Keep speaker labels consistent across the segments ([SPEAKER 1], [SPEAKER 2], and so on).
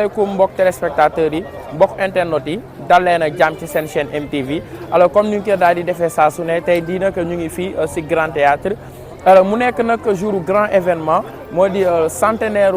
[SPEAKER 1] Asalaamaaleykum mbokk téléspectateurs yi mbokk internautes yi dal leen ak jàmm ci seen chaîne MTV alors comme ni ñu ko daal di defee saa su ne tey di nag ñu ngi fii si Grand Théâtre alors mu nekk nag jour grand événement moo di centenaire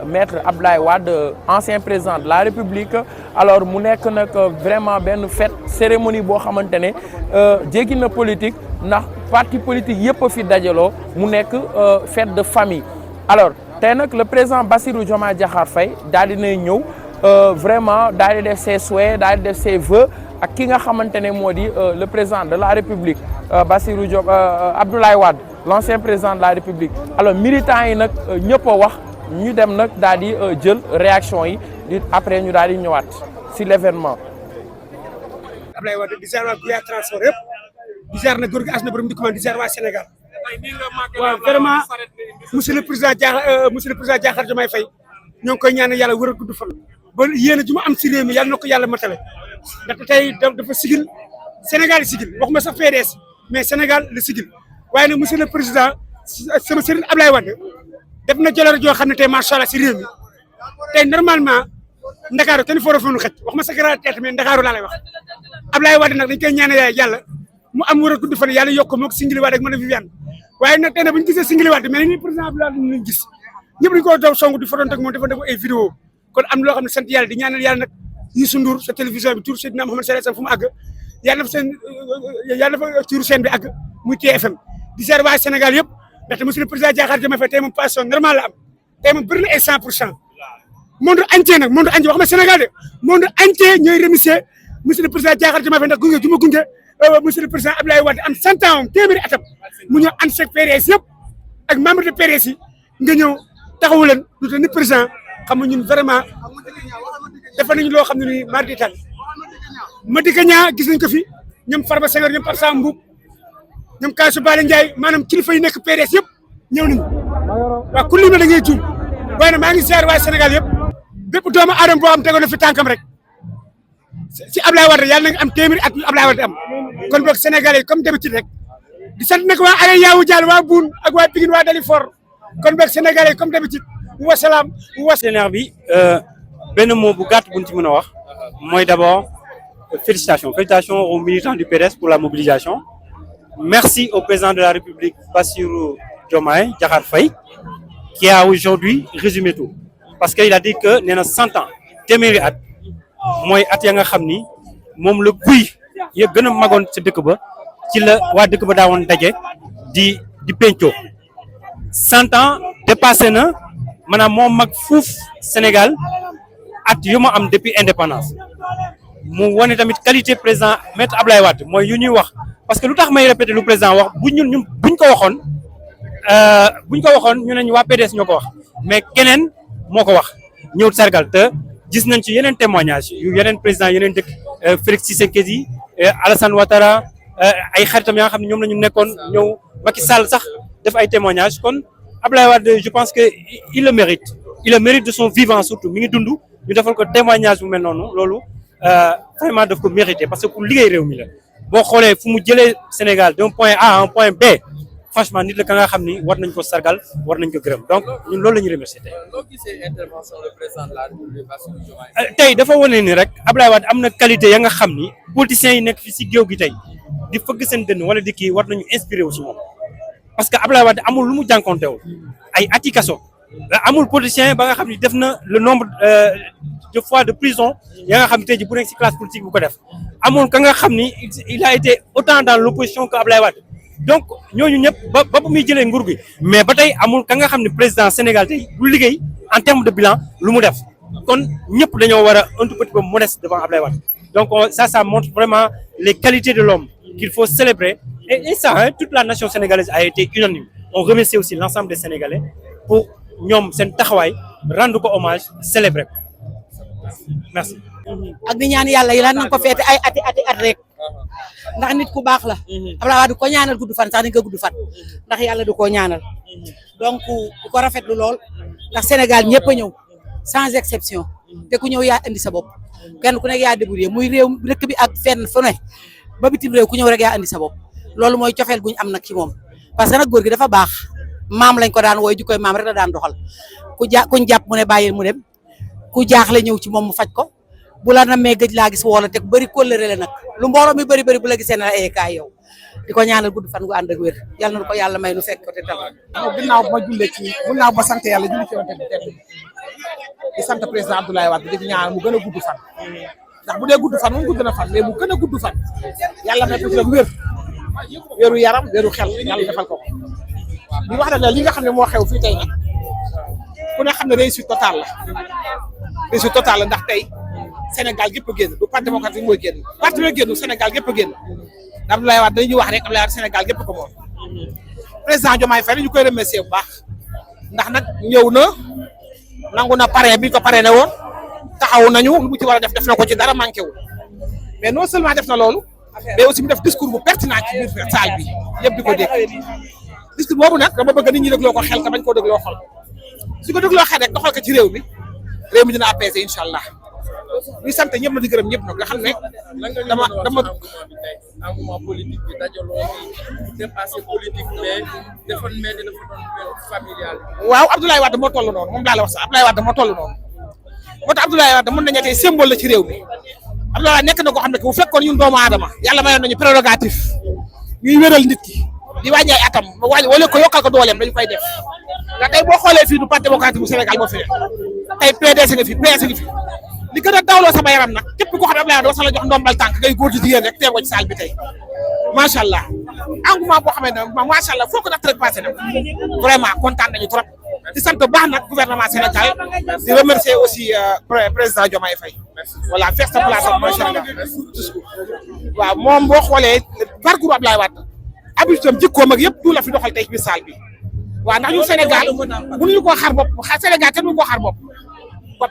[SPEAKER 1] maître Abdoulaye Wade ancien président de la République alors mu nekk nag vraiment benn fête cérémonie boo xamante ne jéggi na politique ndax parti politique yëpp a fi dajaloo mu nekk fête de famille alors tey nag le président Bassirou Diomaye Diakhar Faye daal di nay ñëw vraiment daal di def ses souhaits daal di def ses vœux ak ki nga xamante ne moo di le président de la République Bassirou Abdoulaye Wade l'ancien président de la République alors militants yi nag ñëpp a wax ñu dem nag daal di jël réaction yi après ñu daal di ñëwaat si l'événement.
[SPEAKER 2] Abdoulaye Wade di ziar waa Guyaar transport yëpp di ziar na góor gi as na borom di commande di ziar waa Sénégal. waaw vraiment monsieur le président Diakhar Diomaye Faye ñoo ngi koy ñaanal yàlla wër a gudd fan ba yéen ju ma am si réew mi yàlla na ko yàlla matale ndaxte tey dafa sigil Sénégal sigil waxuma sax PDS mais Sénégal la sigil waaye nag monsieur le président sama sëriñ Abdoulaye Wade def na jëloon joo xam ne tey macha allah si réew mi tey normalement Ndakaaru kenn foo rafetlu xëj waxuma sa Grand Théâtre mais Ndakaaru laa lay wax Abdoulaye Wade nag dañ koy ñaanal yàlla mu am wër a gudd fan yàlla yokk moo ko Singili Wade ak mën a Viviane waaye nag tey nag bu ñu gisee Singili Wade mais ni président Abdoulaye Wade ñu gis ñëpp dañu ko daw song di fotonte ak moom dafa def ay vidéo kon am loo xam ne sant yàlla di ñaanal yàlla nag Youssou Ndour sa télévision bi tur Seydina Mohamed sallallahu alayhi wasallam fu mu àgg yàlla dafa turu chaîne bi àgg muy TFM di seer waa Sénégal yëpp ndaxte monsieur le président Diakhar Diomaye Faye tey moom passion normal la am tey moom bëri na ay 100% monde entier nag monde entier wax ma Sénégal de monde entier ñooy remercier monsieur le président Diakhar Diomaye Faye ndax gunge ju ma gunge monsieur le président Abdoulaye Wade am 100 ans téeméeri atam mu ñëw ànd seeg PDS yëpp ak membre de PDS yi nga ñëw taxawu leen lu tax ni président xam nga ñun vraiment dafa nañu loo xam ne nii mardi tal Madické Niang gis nañ ko fi ñoom Farba Senghor ñoom Pape Samba Mboup ñoom Kaasu Bale Ndiaye maanaam kilifa yi nekk PDS yëpp ñëw nañu waaw ku lim da ngay juum waaye nag maa ngi ziar waa Sénégal yëpp bépp doomu aadama boo am tegoon na fi tànkam rek si Abdoulaye Wade yàlla na nga am téeméeri at Abdoulaye Wade am kon boog Sénégalais yi comme d'habitude rek di sant nag waa Allé Yawou Dial waa Boune ak waa Pikine waa Dalifort kon boog Sénégalais yi comme d'habitude wasalaam
[SPEAKER 3] centenaire bi benn mot bu gàtt buñ ci mën a wax mooy d'abord félicitations aux militants du PDS pour la mobilisation merci au président de la République Bassirou Diomaye Diakhar Faye qui a aujourd'hui résumé tout parce que il a dit que nee na 100 ans téeméeri at mooy at ya nga xam ni moom la guy ya gën a magoon sa dëkk ba ci la waa dëkk ba daawoon daje di pencoo 100 ans dépassé na maanaam moo mag fuuf Sénégal at yu ma am depuis indépendance mu wane tamit qualité président maître Abdoulaye Wade mooy yu ñuy wax parce que lu tax may répéter lu président wax buñ ko waxoon ñu ne ñu waa PDS ñoo ko wax mais keneen moo ko wax ñëw sargal te gis nañ ci yeneen témoignage yu yeneen président yeneen dëkk Félix Tshisekedi Alassane Ouattara ay xaritam yaa nga xam ne ñoom la ñu nekkoon ñëw Macky Sall sax def ay témoignage kon Abdoulaye Wade je pense que il le mérite de son vivant surtout mi ngi dund ñu defal ko témoignage bu mel noonu loolu vraiment daf ko mérité parce que ku liggéey réew mi la boo xoolee fu mu jëlee Sénégal d'un point A à un point B franchement nit la ka nga xam ni war nañ ko sargal war nañ ko gërëm donc ñun loolu la ñuy remercier tey.
[SPEAKER 1] loo gisee intervention le président de la République Bassirou Diomaye
[SPEAKER 3] tey dafa wane ni rek Abdoulaye Wade am na qualité ya nga xam ni politiciens yi nekk fi si géew gi tey di fëgg seen dënn wala di kii war nañu inspiré wu si moom parce que Abdoulaye Wade amul lu mu jànkontewul ay ati kaso amul politicien ba nga xam ni def na le nombre de fois de prison ya nga xam ni tey ji bu nekk si classe politique bu ko def amul ka nga xam ni il a été autant dans l'opposition que Abdoulaye Wade donc ñooñu ñëpp ba bu muy jëlee nguur gi mais ba tey amul ka nga xam ne président Sénégal tey du liggéey en termes de bilan lu mu def kon ñëpp dañoo war a un tout petit peu modeste devant Abdoulaye Wade donc ça montre vraiment les qualités de l'homme qu'il faut célébrer et ça toute la nation sénégalaise a été unanime on remercie aussi l'ensemble des Sénégalais pour ñoom seen taxawaay rendre ko hommage célébrer ko merci.
[SPEAKER 4] ak di ñaan yàlla yi lan nañ ko feete ay ati at rek ndax nit ku baax la. Abdoulaye Wade du ko ñaanal gudd fan sax dañ ko gudd fan ndax yàlla du ko ñaanal donc du ko rafetlu lool ndax Sénégal ñëpp a ñëw sans exception te ku ñëw yaa indi sa bopp kenn ku nekk yaa débrouillé muy réew dëkk bi ak fenn fu ne ba bitim réew ku ñëw rek yaa indi sa bopp loolu mooy cofeel guñ am nag ci moom parce que nag góor gi dafa baax maam lañ ko daan wooy jikkoy maam rek la daan doxal kuñ jàpp mu ne bàyyil mu dem ku jaaxle ñëw ci moom mu faj ko bu la namee gëj laa gis wala te ku bëri kóllëre la nag lu mbooloo mi bëri bu la gisee ne la kaay yow di ko ñaanal gudd fan gu ànd ak wér yàlla na ko yàlla may nu fekk ko te tal.
[SPEAKER 5] ginnaaw ba jullee ci ginnaaw ba sant yàlla julli ci yonent bi tedd di sant président Abdoulaye Wade di ñaanal mu gën a gudd fan ndax bu dee gudd fan moom gudd na fan mais mu gën a gudd fan yàlla may ko ci wér wéru yaram wéru xel yàlla defal ko di wax nag li nga xam ne moo xew fii tey nag ku ne xam ne réussite totale la ndax tey Sénégal gépp a génn du parti démocratique mooy génn parti la génn Sénégal gépp a génn Abdoulaye Wade dañuy wax rek Abdoulaye Wade Sénégal gépp ko moom président Diomaye Faye ñu koy remercier bu baax ndax nag ñëw na nangu na parrain bi ko parrainé woon taxaw nañu lu mu ci war a def na ko ci dara manqué wul mais non seulement def na loolu mais aussi mu def discours bu pertinent ci biir salle bi yëpp di ko dégg discours boobu nag dama bëgg nit ñi dégloo ko xel te bañ koo dégloo xol su ko dégloo xel rek doxal ko ci réew mi dina apaiser incha allah ñu sant ñëpp na di gërëm ñëpp nag nga xam ne dama
[SPEAKER 1] engouement politique bi dajaloo bi dépassé politique mais dafa mel ni dafa doon familial.
[SPEAKER 5] waaw Abdoulaye Wade moo toll noonu moom laa la wax sax Abdoulaye Wade moo toll noonu moo tax Abdoulaye Wade mën nañu tey symbole la ci réew mi Abdoulaye Wade nekk na ko xam ne bu fekkoon ñun doomu aadama yàlla mayoon nañu prérogative ñuy wéral nit ki di wàññi ay atam wala ko yokkal ko dooleem dañu koy def ndax tey boo xoolee fii du parti démocratique bu Sénégal moo fi ne tey PDS nga fi PS nga fi li gën a dawloo sama yaram nag képp koo xam ne Abdoulaye Wade wasa la jox ndombal tànk ngay góor di jigéen rek teewoo ci salle bi tey macha allah engouement boo xamee ne macha allah foo ko natt rek passé na vraiment kontaan nañu trop di sant baax nag gouvernement Sénégal di remercier aussi président Diomaye Faye voilà fees na place am macha allah waaw moom boo xoolee parcours Abdoulaye Wade habitam jikkoom ak yëpp du la fi doxal tey ci biir salle bi waaw ndax ñun Sénégal mënuñu koo xar bopp Sénégal kenn mënuñu koo xar bopp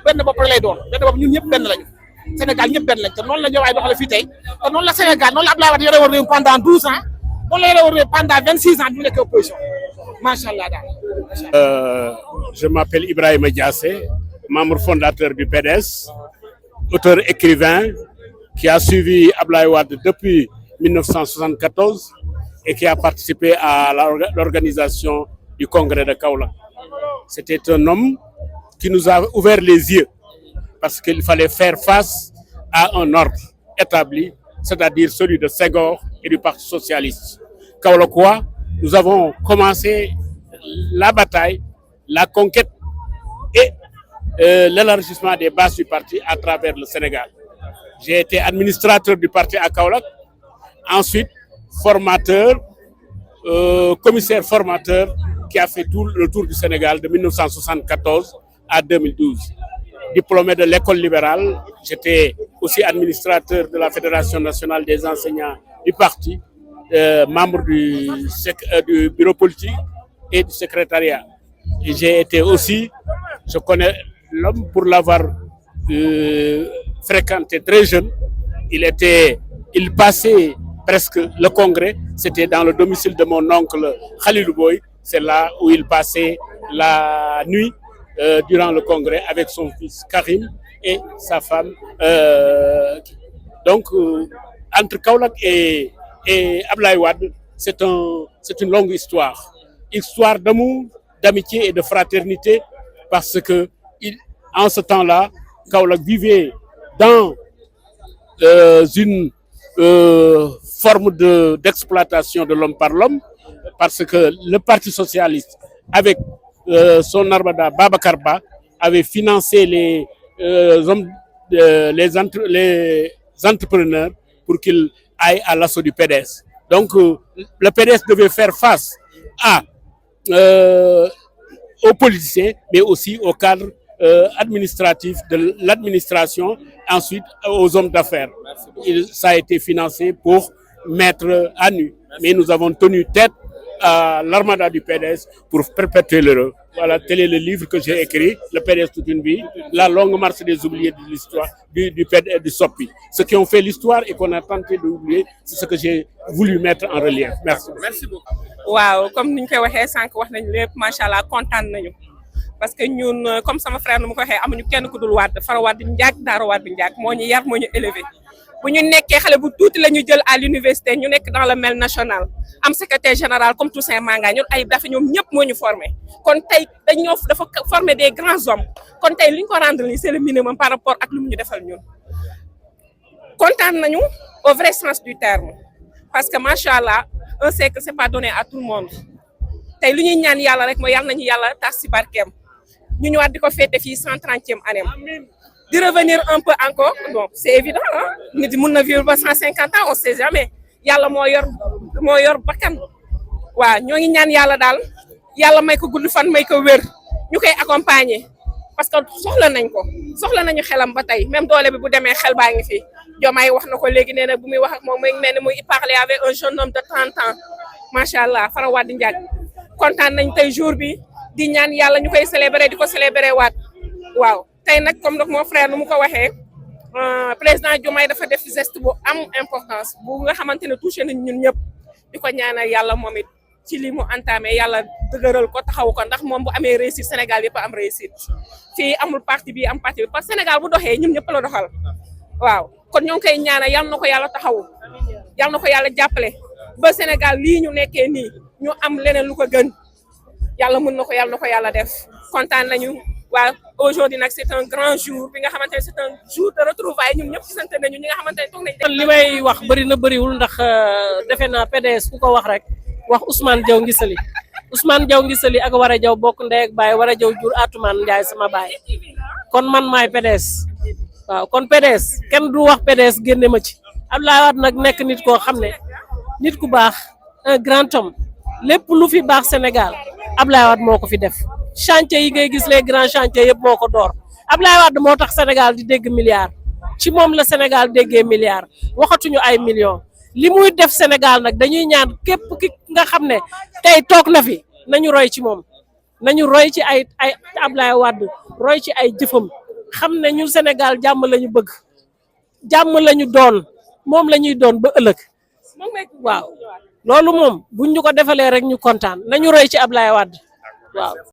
[SPEAKER 5] benn bopp lay doon benn bopp ñun ñëpp benn lañu Sénégal ñëpp benn lañ te noonu la Diomaye doxale fii tey te noonu la Sénégal noonu la Abdoulaye Wade yore woon réew pendant 12 ans noonu la yore woon réew pendant 26 ans bi mu nekk opposition macha allah daal.
[SPEAKER 6] Je m'appelle Ibrahima Diassé, membre fondateur du PDS, auteur écrivain qui a suivi Abdoulaye Wade depuis 1974 et qui a participé à l'organisation du congrès de Kaolack. C'était un homme qui nous a ouvert les yeux parce qu'il fallait faire face à un ordre établi, c'est-à-dire celui de Senghor et du Parti socialiste. Kaolackois, nous avons commencé la bataille, la conquête et l'élargissement des bases du parti à travers le Sénégal. J'ai été administrateur du parti à Kaolack, ensuite formateur, commissaire formateur qui a fait tout le tour du Sénégal de 1974 à 2012. Diplômé de l'école libérale, j'étais aussi administrateur de la Fédération nationale des enseignants du parti, membre du bureau politique et du secrétariat. Et j'ai été aussi, je connais l'homme pour l'avoir fréquenté très jeune. Il passait presque le congrès, c'était dans le domicile de mon oncle Khalilou Boy. C'est là où il passait la nuit durant le congrès avec son fils Karim et sa femme. Donc, entre Kaolack et Abdoulaye Wade, c'est une longue histoire. Histoire d'amour, d'amitié et de fraternité, parce que en ce temps-là, Kaolack vivait dans une forme d'exploitation de l'homme par l'homme, parce que le Parti socialiste, avec son armada Babacar Ba, avait financé les entrepreneurs pour qu'ils aillent à l'assaut du PDS. Donc, le PDS devait faire face aux politiciens, mais aussi aux cadres administratifs de l'administration, ensuite aux hommes d'affaires. Ça a été financé pour mettre à nu. Mais nous avons tenu tête à l'armada du PDS pour perpétuer l'heureux. Voilà, tel est le livre que j'ai écrit, le PDS toute une vie, la longue marche des oubliés de l'histoire du PDS et du SOPI. Ceux qui ont fait l'histoire et qu'on a tenté d'oublier, c'est ce que j'ai voulu mettre en relief. Merci.
[SPEAKER 1] Merci beaucoup.
[SPEAKER 7] waaw comme niñ koy waxee sànq wax nañ lépp macha allah kontaan nañu parce que ñun comme sama frère nu mu ko waxee amuñu kenn ku dul Wade Fara Wade Ndiak Daara Wade Ndiak moo ñu yar moo ñu élevé bu ñu nekkee xale bu tuuti la ñu jël à l'université ñu nekk dans le MEL national am secrétaire général comme Toussaint Manga ñun ay dafa ñoom ñëpp moo ñu formé kon tey dañoo dafa former des grands hommes kon tey li ñu ko rendre nii c'est le minimum par rapport ak lu mu ñu defal ñun kontaan nañu au vrai sens du terme parce que macha allah on sait que c'est pas donné à tout le monde tey lu ñuy ñaan yàlla rek mooy yàlla nañu yàlla tas ci barkeem ñu ñëwaat di ko féete fii 130e année di revenir un peu encore bon c'est évident ah nit mun na vivre ba 150 ans on sait jamais yàlla moo yor bakkan waaw ñoo ngi ñaan yàlla daal yàlla may ko gudd fan may ko wér ñu koy accompagner parce que soxla nañu xelam ba tey même doole bi bu demee xel baa ngi fi Diomaye wax na ko léegi nee na bu muy wax ak moom muy mel ni muy parler avec un jeune homme de 30 ans macha allah Fara Wade Ndiaye kontaan nañ tey jour bi di ñaan yàlla ñu koy célébrer di ko célébrer waat waaw. tey nag comme donc mon frère nu mu ko waxee président Diomaye dafa def geste bu am importance bu nga xamante ne touché nañ ñun ñëpp di ko ñaanal yàlla moom it ci li mu entamé yàlla dëgëral ko taxaw ko ndax moom bu amee réussite Sénégal yëpp am réussite fii amul parti bi am parti bi parce que Sénégal bu doxee ñun ñëpp la doxal waaw kon ñoo ngi koy ñaanal yal na ko yàlla taxaw yal na ko yàlla jàppale ba Sénégal lii ñu nekkee nii ñu am leneen lu ko gën yàlla mën na ko yàlla def kontaan nañu. waaw aujourd'hui nag c'est un grand jour bi nga xamante ne c'est un jour de retrouvailles ñun ñëpp gisante nañu ñi nga xamante ne toog nañ.
[SPEAKER 8] li may wax bëri na bëriwul ndax defe naa PDS ku ko wax rek wax Ousmane Diaw Ngisali ak Wara Diaw bokk ndey ak baay Wara Diaw jur Atoumane Ndiaye sama baay kon man maay PDS waaw kon PDS kenn du wax PDS génne ma ci Abdoulaye Wade nag nekk nit koo xam ne nit ku baax un grand homme lépp lu fi baax Sénégal Abdoulaye Wade moo ko fi def. chantier yi ngay gis les grands chantiers yëpp moo ko door Abdoulaye Wade moo tax Sénégal di dégg milliards ci moom la Sénégal déggee milliards waxatuñu ay millions li muy def Sénégal nag dañuy ñaan képp ki nga xam ne tey toog na fi nañu roy ci moom nañu roy ci ay Abdoulaye Wade roy ci ay jëfam xam ne ñu Sénégal jàmm la ñu bëgg jàmm la ñu doon moom la ñuy doon ba ëllëg waaw loolu moom buñ ñu ko defalee rek ñu kontaan nañu roy ci Abdoulaye Wade waaw